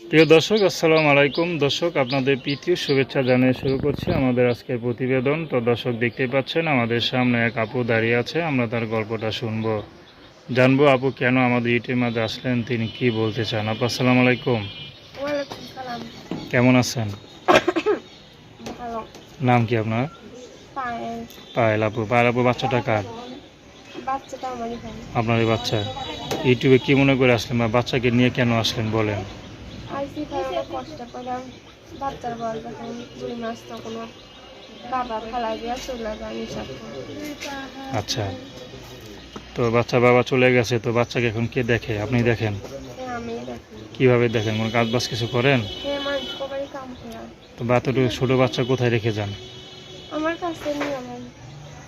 প্রিয় দর্শক, আসসালামু আলাইকুম। দর্শক, আপনাদের প্রীতীয় শুভেচ্ছা জানিয়ে শুরু করছি আমাদের আজকের প্রতিবেদন। তো দর্শক, দেখতেই পাচ্ছেন আমাদের সামনে এক আপু দাঁড়িয়ে আছে। আমরা তার গল্পটা শুনবো, জানবো আপু কেন আমাদের ইউটিউবের মাঝে আসলেন, তিনি কি বলতে চান। আপু আসসালামু আলাইকুম, ওয়ালাইকুম সালাম। কেমন আছেন? ভালো। নাম কি আপনার? পায়েল। পায়েল আপু। পায়েল আপু, বাচ্চাটা কার? বাচ্চাটা আমারই ভাই। আপনারই বাচ্চা। ইউটিউবে কি মনে করে আসলেন বা বাচ্চাকে নিয়ে কেন আসলেন বলেন। আইসি ভাই অনেক কষ্ট পেলাম। বাচ্চার বয়স যখন 2 মাস তখন ওর বাবা ফেলাই দিয়া চলে যায় নিঃশ্বাস। আচ্ছা, তো বাবা চলে গেছে, তো বাচ্চাকে এখন কে দেখে? আপনি দেখেন? আমি দেখি। কিভাবে দেখেন? কোনো কাজ বাজ কিছু করেন? মানুষ সবারই কাম করে। তো বাচ্চাটা, ছোট বাচ্চা কোথায় রেখে যান? আমার কাছে নিয়ে আমার।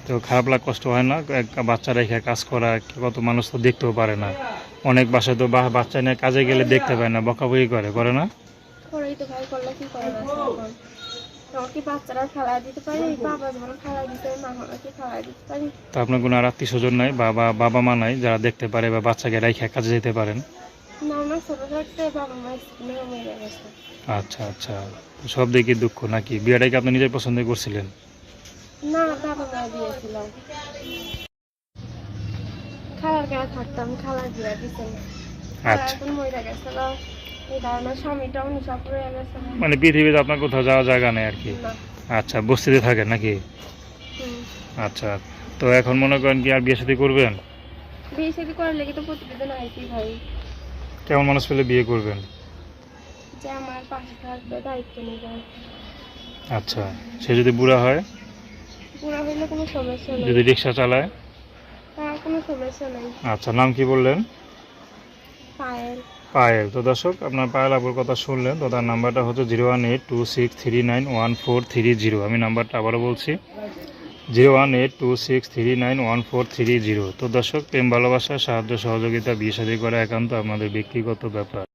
তো খারাপ কষ্ট হয় না এক বাচ্চা রেখে কাজ করা? কত মানুষ তো দেখতেও পারে না। অনেক বাসায় তো বাচ্চা নিয়ে কাজে গেলে দেখতে পায় না, বকাবকি করে না? করেই তো ভাই, করলে কি করে না এখন? তখন কি বাচ্চারা ফেলাই দিতে পারি? বাবা যখন ফেলাই দিতে মা হলে কি ফেলাই দিতে পারি? তো আপনার কোনো আর আত্মীয় স্বজন নাই, বাবা মা নাই যারা দেখতে পারে বা বাচ্চাকে রেখে কাজে যেতে পারেন? না, আমার ছোট থাকতে বাবা মা স্কুলে মেরে গেছে। আচ্ছা আচ্ছা, সব দেখি দুঃখ নাকি? বিয়েটাকে আপনি নিজের পছন্দ করছিলেন? না, বাবা মা দিয়েছিল। খালার কাছে থাকতাম, খালার বিয়ে দিয়েছিল। খালা আচ্ছা, এখন মরে গেছে, এই কারণে স্বামীটাও নিশা পড়ে গেছে। মানে পৃথিবীতে আপনার কোথাও যাওয়ার জায়গা নেই আর কি? না। আচ্ছা, বস্তিতে থাকেন নাকি? হুম। আচ্ছা, তো এখন মনে করেন কি আর বিয়ে শাদী করবেন? বিয়ে শাদী করার লেগে তো প্রতিবেদন আইছি ভাই, কেমন মানুষ পেলে বিয়ে করবেন? যে আমার পাশে থাকবে, দায়িত্ব নেবে। আচ্ছা, সে যদি বুড়া হয়? বুড়া হইলে কোনো সমস্যা নেই। যদি রিক্সা চালায়? তার কোনো সমস্যা নেই। আচ্ছা, নাম কি বললেন? পায়েল। পায়েল। তো দর্শক, আপনার পায়েল আপুর কথা শুনলেন। তো তার নাম্বারটা হচ্ছে 01826391430। আমি নাম্বারটা আবারও বলছি, 01826391430। তো দর্শক, প্রেম ভালোবাসা, সাহায্য সহযোগিতা, বিয়ে শাদী করা একান্ত আপনাদের ব্যক্তিগত ব্যাপার।